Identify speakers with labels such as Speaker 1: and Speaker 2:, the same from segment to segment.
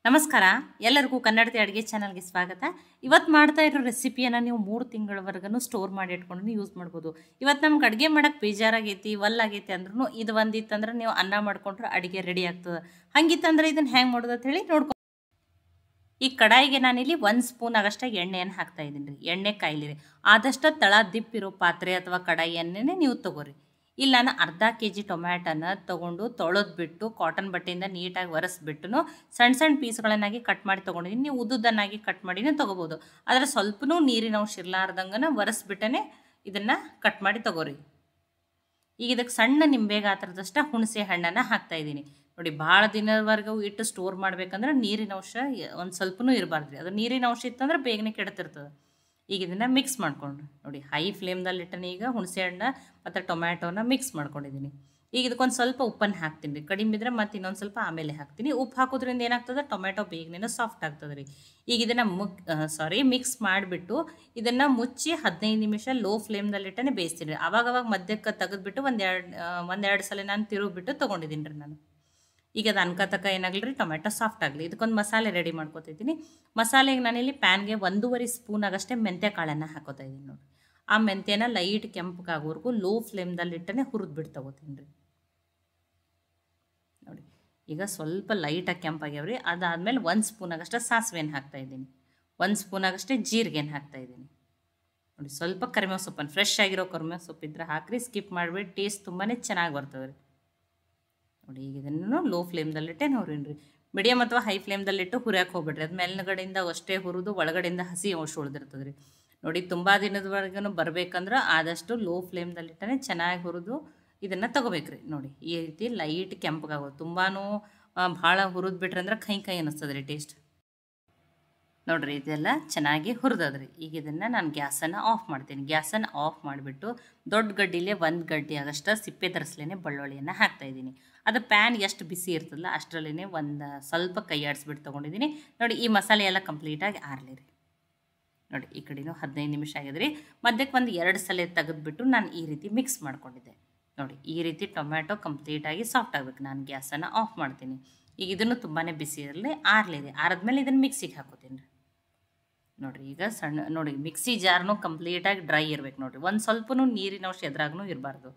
Speaker 1: ನಮಸ್ಕಾರ ಎಲ್ಲರಿಗೂ ಕನ್ನಡತಿ ಅಡುಗೆ ಚಾನಲ್ಗೆ ಸ್ವಾಗತ. ಇವತ್ತು ಮಾಡ್ತಾ ಇರೋ ರೆಸಿಪಿಯನ್ನು ನೀವು 3 ತಿಂಗಳವರೆಗೂ ಸ್ಟೋರ್ ಮಾಡಿ ಇಟ್ಕೊಂಡು ಯೂಸ್ ಮಾಡ್ಬೋದು. ಇವತ್ತು ನಮ್ಗೆ ಅಡುಗೆ ಮಾಡೋಕ್ಕೆ ಬೇಜಾರಾಗೈತಿ ಒಲ್ಲಾಗೈತಿ ಅಂದ್ರೂ ಇದು ಒಂದಿತ್ತಂದ್ರೆ ನೀವು ಅನ್ನ ಮಾಡ್ಕೊಂಡ್ರೆ ಅಡುಗೆ ರೆಡಿ ಆಗ್ತದೆ. ಹಂಗಿತ್ತಂದ್ರೆ ಇದನ್ನು ಹೆಂಗೆ ಮಾಡೋದು ಅಂತ ಹೇಳಿ ನೋಡ್ಕೊ. ಈ ಕಡಾಯಿಗೆ ನಾನಿಲ್ಲಿ 1 ಸ್ಪೂನ್ ಆಗಷ್ಟೇ ಎಣ್ಣೆಯನ್ನು ಹಾಕ್ತಾ ಇದ್ದೀನಿ ರೀ. ಎಣ್ಣೆ ಕಾಯ್ಲಿರಿ. ಆದಷ್ಟು ತಳ ದಿಪ್ಪಿರೋ ಪಾತ್ರೆ ಅಥವಾ ಕಡಾಯಿಯನ್ನೇ ನೀವು ತೊಗೋರಿ. ಇಲ್ಲಿ ನಾನು ಅರ್ಧ kg ಟೊಮ್ಯಾಟೋನ ತೊಗೊಂಡು ತೊಳೆದ್ಬಿಟ್ಟು ಕಾಟನ್ ಬಟ್ಟೆಯಿಂದ ನೀಟಾಗಿ ಒರೆಸ್ಬಿಟ್ಟು ಸಣ್ಣ ಸಣ್ಣ ಪೀಸ್ಗಳನ್ನಾಗಿ ಕಟ್ ಮಾಡಿ ತೊಗೊಂಡಿದ್ದೀನಿ. ನೀವು ಉದ್ದುದನ್ನಾಗಿ ಕಟ್ ಮಾಡಿನೇ ತೊಗೋಬೋದು. ಆದರೆ ಸ್ವಲ್ಪನೂ ನೀರಿನ ಅಂಶ ಇರಲಾರ್ದಂಗೆ ಒರೆಸ್ಬಿಟ್ಟೇ ಇದನ್ನು ಕಟ್ ಮಾಡಿ ತೊಗೋರಿ. ಈಗ ಇದಕ್ಕೆ ಸಣ್ಣ ನಿಂಬೆ ಗಾತ್ರದಷ್ಟು ಹುಣಸೆ ಹಣ್ಣನ್ನು ಹಾಕ್ತಾಯಿದ್ದೀನಿ. ನೋಡಿ, ಭಾಳ ದಿನದವರೆಗೂ ಇಟ್ಟು ಸ್ಟೋರ್ ಮಾಡ್ಬೇಕಂದ್ರೆ ನೀರಿನ ಅಂಶ ಒಂದು ಸ್ವಲ್ಪನೂ ಇರಬಾರ್ದು ರೀ. ಅದು ನೀರಿನ ಅಂಶ ಇತ್ತಂದ್ರೆ ಬೇಗನೆ ಕೆಡ್ತಿರ್ತದೆ. ಈಗ ಇದನ್ನು ಮಿಕ್ಸ್ ಮಾಡ್ಕೊಂಡು ನೋಡಿ, ಹೈ ಫ್ಲೇಮ್ದಲ್ಲಿ ಇಟ್ಟನೆ ಈಗ ಹುಣಸೆ ಹಣ್ಣು ಮತ್ತು ಟೊಮ್ಯಾಟೋನ ಮಿಕ್ಸ್ ಮಾಡ್ಕೊಂಡಿದ್ದೀನಿ. ಈಗ ಇದಕ್ಕೊಂದು ಸ್ವಲ್ಪ ಉಪ್ಪನ್ನು ಹಾಕ್ತೀನಿ ರೀ. ಕಡಿಮೆ ಇದ್ರೆ ಮತ್ತು ಇನ್ನೊಂದು ಸ್ವಲ್ಪ ಆಮೇಲೆ ಹಾಕ್ತೀನಿ. ಉಪ್ಪು ಹಾಕೋದ್ರಿಂದ ಏನಾಗ್ತದೆ, ಟೊಮ್ಯಾಟೊ ಬೇಗನೆ ಸಾಫ್ಟ್ ಆಗ್ತದೆ ರೀ. ಈಗ ಇದನ್ನು ಮಿಕ್ಸ್ ಮಾಡಿಬಿಟ್ಟು ಇದನ್ನು ಮುಚ್ಚಿ 15 ನಿಮಿಷ ಲೋ ಫ್ಲೇಮ್ದಲ್ಲಿ ಇಟ್ಟನೆ ಬೇಯಿಸ್ತೀನಿ ರೀ. ಆವಾಗವಾಗ ಮಧ್ಯಕ್ಕೆ ತೆಗೆದುಬಿಟ್ಟು ಒಂದೆರಡು ಸಲ ನಾನು ತಿರುಗಿಬಿಟ್ಟು ತೊಗೊಂಡಿದ್ದೀನಿ ರೀ ನಾನು. ಈಗ ಅದು ಅನ್ಕತಕ್ಕ ಏನಾಗಲಿ ರೀ, ಟೊಮೆಟೊ ಸಾಫ್ಟ್ ಆಗಲಿ. ಇದಕ್ಕೊಂದು ಮಸಾಲೆ ರೆಡಿ ಮಾಡ್ಕೊತಿದ್ದೀನಿ. ಮಸಾಲೆಗೆ ನಾನಿಲ್ಲಿ ಪ್ಯಾನ್ಗೆ 1.5 ಸ್ಪೂನ್ ಆಗಷ್ಟೇ ಮೆಂತ್ಯ ಕಾಳನ್ನು ಹಾಕೋತಾ ಇದ್ದೀನಿ ನೋಡಿ. ಆ ಮೆಂತ್ಯನ ಲೈಟ್ ಕೆಂಪಗಾಗೋವರೆಗೂ ಲೋ ಫ್ಲೇಮ್ದಲ್ಲಿ ಇಟ್ಟನೆ ಹುರಿದ್ಬಿಟ್ಟು ತೊಗೋತೀನಿ ರೀ. ನೋಡಿ, ಈಗ ಸ್ವಲ್ಪ ಲೈಟಾಗಿ ಕೆಂಪಾಗ್ಯಾವ್ರಿ. ಅದಾದಮೇಲೆ 1 ಸ್ಪೂನ್ ಆಗಷ್ಟೇ ಸಾಸಿವೆನ ಹಾಕ್ತಾಯಿದ್ದೀನಿ. 1 ಸ್ಪೂನ್ ಆಗಷ್ಟೇ ಜೀರಿಗೆನ ಹಾಕ್ತಾಯಿದ್ದೀನಿ. ನೋಡಿ, ಸ್ವಲ್ಪ ಕರಿಬೇವು ಸೊಪ್ಪನ್ನು ಫ್ರೆಶ್ ಆಗಿರೋ ಕರಿಬೇವು ಸೊಪ್ಪಿದ್ರೆ ಹಾಕ್ರಿ. ಸ್ಕಿಪ್ ಮಾಡಿಬಿಟ್ಟು ಟೇಸ್ಟ್ ತುಂಬಾ ಚೆನ್ನಾಗಿ ಬರ್ತದೆ ರೀ. ನೋಡಿ, ಈಗ ಇದನ್ನು ಲೋ ಫ್ಲೇಮ್ದಲ್ಲಿಟ್ಟೆ ನೋಡ್ರೀನಿ ರೀ. ಮೀಡಿಯಮ್ ಅಥವಾ ಹೈ ಫ್ಲೇಮ್ದಲ್ಲಿಟ್ಟು ಹುರಿಯೋಕೆ ಹೋಗ್ಬಿಡ್ರಿ. ಅದು ಮೇಲ್ಗಡೆಯಿಂದ ಅಷ್ಟೇ ಹುರಿದು ಒಳಗಡೆಯಿಂದ ಹಸಿ ಅಂಶ ಉಳಿದಿರ್ತದೆ ರೀ. ನೋಡಿ, ತುಂಬ ದಿನದವರೆಗೂ ಬರಬೇಕಂದ್ರೆ ಆದಷ್ಟು ಲೋ ಫ್ಲೇಮ್ದಲ್ಲಿಟ್ಟನೆ ಚೆನ್ನಾಗಿ ಹುರಿದು ಇದನ್ನು ತೊಗೋಬೇಕ್ರಿ. ನೋಡಿ, ಈ ರೀತಿ ಲೈಟ್ ಕೆಂಪಗಾಗೋದು. ತುಂಬಾ ಭಾಳ ಹುರಿದು ಬಿಟ್ರೆ ಅಂದ್ರೆ ಕೈ ಅನ್ನಿಸ್ತದೆ ರೀ ಟೇಸ್ಟ್. ನೋಡಿರಿ, ಇದೆಲ್ಲ ಚೆನ್ನಾಗಿ ಹುರಿದದ್ರಿ. ಈಗ ಇದನ್ನು ನಾನು ಗ್ಯಾಸನ್ನು ಆಫ್ ಮಾಡ್ತೀನಿ. ಗ್ಯಾಸನ್ನು ಆಫ್ ಮಾಡಿಬಿಟ್ಟು ದೊಡ್ಡ ಗಡ್ಡಿಲೇ 1 ಗಡ್ಡೆ ಆಗಷ್ಟು ಸಿಪ್ಪೆ ತರಿಸ್ಲೇ ಬೆಳ್ಳುಳ್ಳಿಯನ್ನು ಹಾಕ್ತಾಯಿದ್ದೀನಿ. ಅದು ಪ್ಯಾನ್ ಎಷ್ಟು ಬಿಸಿ ಇರ್ತದಲ್ಲ ಅಷ್ಟರಲ್ಲೇ ಒಂದು ಸ್ವಲ್ಪ ಕೈ ಆಡಿಸ್ಬಿಟ್ಟು ತೊಗೊಂಡಿದ್ದೀನಿ. ನೋಡಿ, ಈ ಮಸಾಲೆ ಎಲ್ಲ ಕಂಪ್ಲೀಟಾಗಿ ಆರಲಿ ರೀ. ನೋಡಿ, ಈ ಕಡೆನೂ 15 ನಿಮಿಷ ಆಗಿದ್ರಿ. ಮಧ್ಯಕ್ಕೆ 2 ಸಲ ತೆಗೆದುಬಿಟ್ಟು ನಾನು ಈ ರೀತಿ ಮಿಕ್ಸ್ ಮಾಡ್ಕೊಂಡಿದ್ದೆ. ನೋಡಿ, ಈ ರೀತಿ ಟೊಮ್ಯಾಟೊ ಕಂಪ್ಲೀಟಾಗಿ ಸಾಫ್ಟ್ ಆಗಬೇಕು. ನಾನು ಗ್ಯಾಸನ್ನು ಆಫ್ ಮಾಡ್ತೀನಿ. ಈಗ ಇದನ್ನು ತುಂಬಾ ಬಿಸಿ ಇರಲಿ, ಆರಲಿ ರೀ. ಆರಿದ್ಮೇಲೆ ಇದನ್ನು ಮಿಕ್ಸಿಗೆ ಹಾಕೋತೀನಿ ರೀ. ನೋಡಿರಿ, ಈಗ ನೋಡಿ, ಮಿಕ್ಸಿ ಜಾರ್ನೂ ಕಂಪ್ಲೀಟಾಗಿ ಡ್ರೈ ಇರ್ಬೇಕು ನೋಡಿರಿ. ಒಂದು ಸ್ವಲ್ಪನೂ ನೀರಿನ ಅಂಶ ಎದ್ರಾಗೂ ಇರಬಾರ್ದು.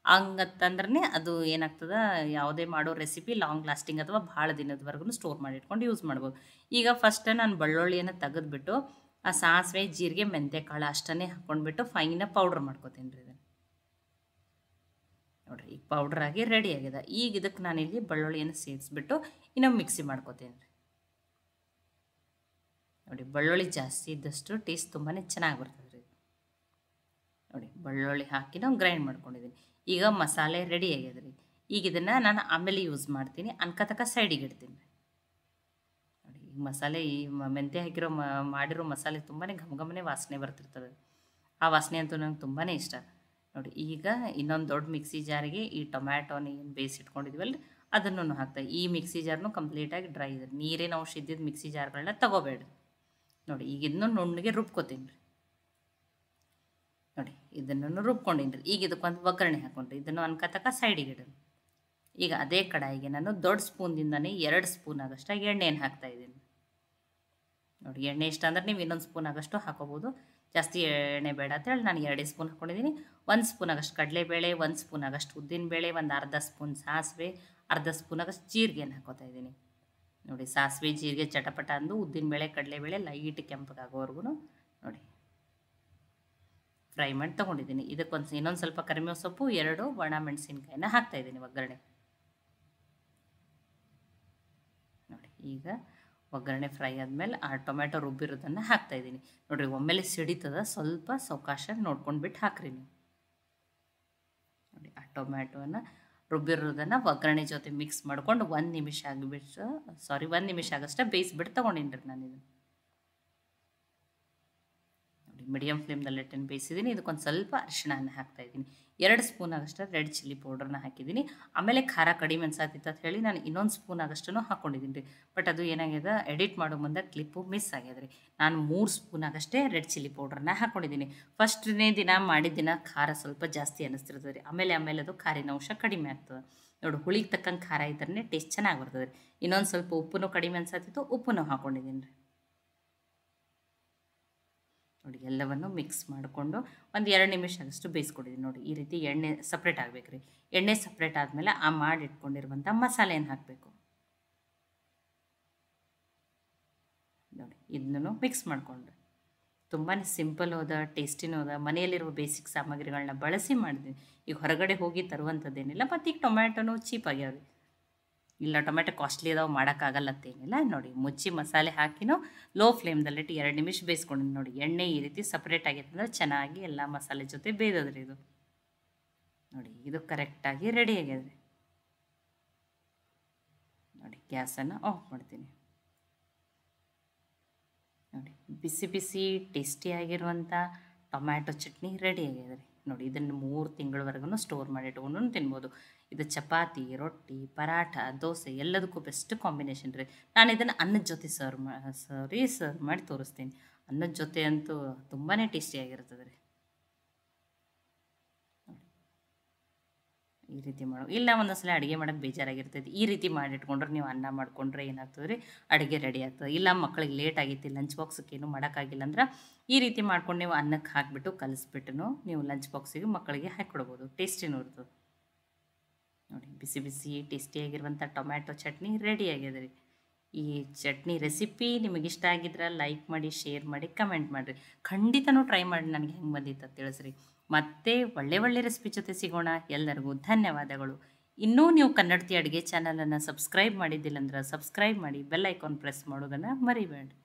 Speaker 1: ಹಂಗತ್ತಂದ್ರೆ ಅದು ಏನಾಗ್ತದೆ, ಯಾವುದೇ ಮಾಡೋ ರೆಸಿಪಿ ಲಾಂಗ್ ಲಾಸ್ಟಿಂಗ್ ಅಥವಾ ಭಾಳ ದಿನದವರೆಗೂ ಸ್ಟೋರ್ ಮಾಡಿ ಇಟ್ಕೊಂಡು ಯೂಸ್ ಮಾಡ್ಬೋದು. ಈಗ ಫಸ್ಟ್ ನಾನು ಬೆಳ್ಳುಳ್ಳಿಯನ್ನು ತೆಗೆದುಬಿಟ್ಟು ಆ ಸಾಸಿವೆ ಜೀರಿಗೆ ಮೆಂತ್ಯ ಕಾಳು ಅಷ್ಟನ್ನೇ ಹಾಕ್ಕೊಂಡ್ಬಿಟ್ಟು ಫೈನ ಪೌಡ್ರ್ ಮಾಡ್ಕೊತೀನಿ ರೀ. ನೋಡಿರಿ, ಈಗ ಪೌಡ್ರಾಗಿ ರೆಡಿ ಆಗಿದೆ. ಈಗ ಇದಕ್ಕೆ ನಾನಿಲ್ಲಿ ಬೆಳ್ಳುಳ್ಳಿಯನ್ನು ಸೇರಿಸ್ಬಿಟ್ಟು ಇನ್ನೊಮ್ಮೆ ಮಿಕ್ಸಿ ಮಾಡ್ಕೊತೀನಿ ರೀ. ನೋಡಿ, ಬೆಳ್ಳುಳ್ಳಿ ಜಾಸ್ತಿ ಇದ್ದಷ್ಟು ಟೇಸ್ಟ್ ತುಂಬಾ ಚೆನ್ನಾಗಿ ಬರ್ತದೆ ರೀ. ನೋಡಿ, ಬೆಳ್ಳುಳ್ಳಿ ಹಾಕಿ ನಾವು ಗ್ರೈಂಡ್ ಮಾಡ್ಕೊಂಡಿದ್ದೀನಿ. ಈಗ ಮಸಾಲೆ ರೆಡಿ ಆಗಿದೆ ರೀ. ಈಗ ಇದನ್ನು ನಾನು ಆಮೇಲೆ ಯೂಸ್ ಮಾಡ್ತೀನಿ. ಅನ್ಕತಕ್ಕ ಸೈಡಿಗೆ ಇಡ್ತೀನಿ ರೀ. ನೋಡಿ, ಈಗ ಮಸಾಲೆ ಈ ಮೆಂತ್ಯ ಹಾಕಿರೋ ಮಾಡಿರೋ ಮಸಾಲೆ ತುಂಬಾ ಘಮಘಮನೆ ವಾಸನೆ ಬರ್ತಿರ್ತದೆ. ಆ ವಾಸನೆ ಅಂತೂ ನಂಗೆ ತುಂಬಾ ಇಷ್ಟ. ನೋಡಿ, ಈಗ ಇನ್ನೊಂದು ದೊಡ್ಡ ಮಿಕ್ಸಿ ಜಾರಿಗೆ ಈ ಟೊಮ್ಯಾಟೋನ ಏನು ಬೇಯಿಸಿಟ್ಕೊಂಡಿದ್ವಲ್ಲ ಅದನ್ನು ಹಾಕ್ತಾ. ಈ ಮಿಕ್ಸಿ ಜಾರ್ನು ಕಂಪ್ಲೀಟಾಗಿ ಡ್ರೈ ಇದೆ. ನೀರಿನ ಅಂಶ ಇದ್ದಿದ್ದು ಮಿಕ್ಸಿ ಜಾರ್ಗಳನ್ನ ತೊಗೋಬೇಡ್ರಿ. ನೋಡಿ, ಈಗ ಇದನ್ನು ನುಣ್ಣಗೆ ರುಬ್ಕೊತೀನಿ ರೀ. ನೋಡಿ, ಇದನ್ನು ರುಬ್ಕೊಂಡಿನಿ ರೀ. ಈಗ ಇದಕ್ಕೊಂದು ಒಗ್ಗರಣೆ ಹಾಕೊಂಡ್ರಿ. ಇದನ್ನು ಅನ್ಕತಕ್ಕ ಸೈಡಿಗೆ ಇಡೋದು. ಈಗ ಅದೇ ಕಡಾಯಿಗೆ ನಾನು ದೊಡ್ಡ ಸ್ಪೂನ್ದಿಂದನೇ 2 ಸ್ಪೂನ್ ಆಗಷ್ಟು ಎಣ್ಣೆಯನ್ನು ಹಾಕ್ತಾಯಿದ್ದೀನಿ. ನೋಡಿ, ಎಣ್ಣೆ ಇಷ್ಟ ಅಂದ್ರೆ ನೀವು ಇನ್ನೊಂದು ಸ್ಪೂನ್ ಆಗಷ್ಟು ಹಾಕೋಬೋದು. ಜಾಸ್ತಿ ಎಣ್ಣೆ ಬೇಡ ಅಂತೇಳಿ ನಾನು 2 ಸ್ಪೂನ್ ಹಾಕ್ಕೊಂಡಿದ್ದೀನಿ. 1 ಸ್ಪೂನ್ ಆಗಷ್ಟು ಕಡಲೆಬೇಳೆ, 1 ಸ್ಪೂನ್ ಆಗಷ್ಟು ಉದ್ದಿನಬೇಳೆ, ಒಂದು ಅರ್ಧ ಸ್ಪೂನ್ ಸಾಸಿವೆ, ಅರ್ಧ ಸ್ಪೂನ್ ಆಗಷ್ಟು ಜೀರಿಗೆಯನ್ನು ಹಾಕೋತಾ ಇದ್ದೀನಿ. ನೋಡಿ, ಸಾಸಿವೆ ಜೀರಿಗೆ ಚಟಪಟ ಅಂದು ಉದ್ದಿನಬೇಳೆ ಕಡಲೆಬೇಳೆ ಲೈಟ್ ಕೆಂಪಗಾಗೋವರೆಗೂ ನೋಡಿ ಫ್ರೈ ಮಾಡಿ ತೊಗೊಂಡಿದ್ದೀನಿ. ಇದಕ್ಕೊಂದು ಇನ್ನೊಂದು ಸ್ವಲ್ಪ ಕರಿಬೇವು ಸೊಪ್ಪು, 2 ಒಣ ಮೆಣಸಿನ್ಕಾಯಿನ ಹಾಕ್ತಾಯಿದ್ದೀನಿ ಒಗ್ಗರಣೆ. ನೋಡಿ, ಈಗ ಒಗ್ಗರಣೆ ಫ್ರೈ ಆದಮೇಲೆ ಆ ಟೊಮ್ಯಾಟೊ ರುಬ್ಬಿರೋದನ್ನು ಹಾಕ್ತಾಯಿದ್ದೀನಿ. ನೋಡಿರಿ, ಒಮ್ಮೆಲೆ ಸಿಡಿತದ, ಸ್ವಲ್ಪ ಸಾವಕಾಶ ನೋಡ್ಕೊಂಡ್ಬಿಟ್ಟು ಹಾಕ್ರಿ ನೀವು. ನೋಡಿ, ಆ ಟೊಮ್ಯಾಟೋನ ರುಬ್ಬಿರೋದನ್ನು ಒಗ್ಗರಣೆ ಜೊತೆ ಮಿಕ್ಸ್ ಮಾಡ್ಕೊಂಡು 1 ನಿಮಿಷ ಆಗಷ್ಟೇ ಬೇಯಿಸ್ಬಿಟ್ಟು ತೊಗೊಂಡಿನಿ ರೀ ನಾನು ಇದನ್ನು. ನೋಡಿ, ಮೀಡಿಯಮ್ ಫ್ಲೇಮ್ದಲ್ಲಿ ಇಟ್ಟನ್ನು ಬೇಯಿಸಿದ್ದೀನಿ. ಇದಕ್ಕೊಂದು ಸ್ವಲ್ಪ ಅರಿಶಿಣನ ಹಾಕ್ತಾಯಿದ್ದೀನಿ. 2 ಸ್ಪೂನ್ ಆಗಷ್ಟು ರೆಡ್ ಚಿಲ್ಲಿ ಪೌಡ್ರನ್ನ ಹಾಕಿದ್ದೀನಿ. ಆಮೇಲೆ ಖಾರ ಕಡಿಮೆ ಅನ್ಸಾತಿತ್ತು ಅಂತ ಹೇಳಿ ನಾನು ಇನ್ನೊಂದು ಸ್ಪೂನ್ ಆಗಷ್ಟು ಹಾಕ್ಕೊಂಡಿದ್ದೀನಿ ರೀ. ಬಟ್ ಅದು ಏನಾಗಿದೆ, ಎಡಿಟ್ ಮಾಡೋ ಮುಂದೆ ಕ್ಲಿಪ್ಪು ಮಿಸ್ ಆಗ್ಯದ ರೀ. ನಾನು 3 ಸ್ಪೂನ್ ಆಗಷ್ಟೇ ರೆಡ್ ಚಿಲ್ಲಿ ಪೌಡ್ರನ್ನ ಹಾಕ್ಕೊಂಡಿದ್ದೀನಿ. ಫಸ್ಟ್ನೇ ದಿನ ಮಾಡಿದ ದಿನ ಖಾರ ಸ್ವಲ್ಪ ಜಾಸ್ತಿ ಅನ್ನಿಸ್ತಿರ್ತದೆ ರೀ. ಆಮೇಲೆ ಅದು ಖಾರಿನ ಅಂಶ ಕಡಿಮೆ ಆಗ್ತದೆ. ನೋಡಿ ಹುಳಿಗೆ ತಕ್ಕಂಗೆ ಖಾರ ಇದ್ದರೆ ಟೇಸ್ಟ್ ಚೆನ್ನಾಗಿ ಬರ್ತದೆ ರೀ. ಇನ್ನೊಂದು ಸ್ವಲ್ಪ ಉಪ್ಪು ಕಡಿಮೆ ಅನ್ಸತ್ತಿತ್ತು, ಉಪ್ಪು ಹಾಕ್ಕೊಂಡಿದ್ದೀನಿ ರೀ. ನೋಡಿ ಎಲ್ಲವನ್ನು ಮಿಕ್ಸ್ ಮಾಡಿಕೊಂಡು ಒಂದು 2 ನಿಮಿಷ ಅಷ್ಟು ಬೇಯಿಸ್ಕೊಂಡಿದ್ದೀನಿ. ನೋಡಿ ಈ ರೀತಿ ಎಣ್ಣೆ ಸಪ್ರೇಟ್ ಆಗಬೇಕು ರೀ. ಎಣ್ಣೆ ಸಪ್ರೇಟ್ ಆದಮೇಲೆ ಆ ಮಾಡಿಟ್ಕೊಂಡಿರುವಂಥ ಮಸಾಲೆಯನ್ನು ಹಾಕಬೇಕು. ನೋಡಿ ಇದನ್ನು ಮಿಕ್ಸ್ ಮಾಡಿಕೊಂಡ್ರೆ ತುಂಬಾ ಸಿಂಪಲ್ ಹೋದ, ಟೇಸ್ಟಿನೂ ಹೋದ, ಮನೆಯಲ್ಲಿರುವ ಬೇಸಿಕ್ ಸಾಮಗ್ರಿಗಳನ್ನ ಬಳಸಿ ಮಾಡಿದ್ದೀನಿ. ಈಗ ಹೊರಗಡೆ ಹೋಗಿ ತರುವಂಥದ್ದೇನಿಲ್ಲ. ಮತ್ತು ಈಗ ಟೊಮ್ಯಾಟೊನೂ ಚೀಪ್ ಆಗ್ಯಾವ ರೀ. ಇಲ್ಲ ಟೊಮೆಟೊ ಕಾಸ್ಟ್ಲಿ ಅದಾವೆ, ಮಾಡೋಕ್ಕಾಗಲ್ಲತ್ತೇನಿಲ್ಲ. ನೋಡಿ ಮುಚ್ಚಿ ಮಸಾಲೆ ಹಾಕಿನೂ ಲೋ ಫ್ಲೇಮ್ದಲ್ಲಿಟ್ಟು 2 ನಿಮಿಷ ಬೇಯಿಸ್ಕೊಂಡಿನಿ. ನೋಡಿ ಎಣ್ಣೆ ಈ ರೀತಿ ಸಪ್ರೇಟ್ ಆಗೈತೆ ಅಂದರೆ ಚೆನ್ನಾಗಿ ಎಲ್ಲ ಮಸಾಲೆ ಜೊತೆ ಬೇಯ್ದದ್ರಿ ಇದು. ನೋಡಿ ಇದು ಕರೆಕ್ಟಾಗಿ ರೆಡಿ ಆಗ್ಯದ್ರಿ. ನೋಡಿ ಗ್ಯಾಸನ್ನು ಆಫ್ ಮಾಡ್ತೀನಿ. ನೋಡಿ ಬಿಸಿ ಬಿಸಿ ಟೇಸ್ಟಿಯಾಗಿರುವಂಥ ಟೊಮ್ಯಾಟೊ ಚಟ್ನಿ ರೆಡಿ ಆಗ್ಯದ ರೀ. ನೋಡಿ ಇದನ್ನು 3 ತಿಂಗಳವರೆಗೂ ಸ್ಟೋರ್ ಮಾಡಿ ಇಟ್ಕೊಂಡು ತಿನ್ಬೋದು. ಇದು ಚಪಾತಿ, ರೊಟ್ಟಿ, ಪರಾಠ, ದೋಸೆ ಎಲ್ಲದಕ್ಕೂ ಬೆಸ್ಟ್ ಕಾಂಬಿನೇಷನ್ ರೀ. ನಾನು ಇದನ್ನು ಅನ್ನದ ಜೊತೆ ಸರ್ವ್ ಮಾಡಿ ತೋರಿಸ್ತೀನಿ. ಅನ್ನದ ಜೊತೆ ಅಂತೂ ತುಂಬಾ ಟೇಸ್ಟಿಯಾಗಿರ್ತದೆ ರೀ. ಈ ರೀತಿ ಮಾಡೋ ಇಲ್ಲ ಒಂದೊಂದ್ಸಲ ಅಡುಗೆ ಮಾಡೋಕ್ಕೆ ಬೇಜಾರಾಗಿರ್ತೈತಿ. ಈ ರೀತಿ ಮಾಡಿಟ್ಕೊಂಡ್ರೆ ನೀವು ಅನ್ನ ಮಾಡ್ಕೊಂಡ್ರೆ ಏನಾಗ್ತದೆ ರೀ, ಅಡುಗೆ ರೆಡಿ ಆಗ್ತದೆ. ಇಲ್ಲ ಮಕ್ಕಳಿಗೆ ಲೇಟ್ ಆಗೈತಿ, ಲಂಚ್ ಬಾಕ್ಸಿಗೆ ಏನೂ ಮಾಡೋಕ್ಕಾಗಿಲ್ಲ ಅಂದ್ರೆ ಈ ರೀತಿ ಮಾಡ್ಕೊಂಡು ನೀವು ಅನ್ನಕ್ಕೆ ಹಾಕಿಬಿಟ್ಟು ಕಲಿಸ್ಬಿಟ್ಟು ನೀವು ಲಂಚ್ ಬಾಕ್ಸಿಗೆ ಮಕ್ಕಳಿಗೆ ಹಾಕಿಕೊಡ್ಬೋದು. ಟೇಸ್ಟಿನೂ ಇರ್ತದೆ. ನೋಡಿ ಬಿಸಿ ಬಿಸಿ ಟೇಸ್ಟಿಯಾಗಿರುವಂಥ ಟೊಮ್ಯಾಟೊ ಚಟ್ನಿ ರೆಡಿ ಆಗ್ಯದ ರೀ. ಈ ಚಟ್ನಿ ರೆಸಿಪಿ ನಿಮಗೆ ಇಷ್ಟ ಆಗಿದ್ರೆ ಲೈಕ್ ಮಾಡಿ, ಶೇರ್ ಮಾಡಿ, ಕಮೆಂಟ್ ಮಾಡಿರಿ. ಖಂಡಿತನೂ ಟ್ರೈ ಮಾಡಿ ನನಗೆ ಹೆಂಗೆ ಬಂದಿತ್ತು ಅಂತ ತಿಳಿಸ್ರಿ. ಮತ್ತೆ ಒಳ್ಳೆ ರೆಸಿಪಿ ಜೊತೆ ಸಿಗೋಣ. ಎಲ್ಲರಿಗೂ ಧನ್ಯವಾದಗಳು. ಇನ್ನೂ ನೀವು ಕನ್ನಡತಿ ಅಡುಗೆ ಚಾನಲನ್ನು ಸಬ್ಸ್ಕ್ರೈಬ್ ಮಾಡಿದ್ದಿಲ್ಲ ಅಂದ್ರೆ ಸಬ್ಸ್ಕ್ರೈಬ್ ಮಾಡಿ, ಬೆಲ್ ಐಕಾನ್ ಪ್ರೆಸ್ ಮಾಡೋದನ್ನು ಮರಿಬೇಡಿ.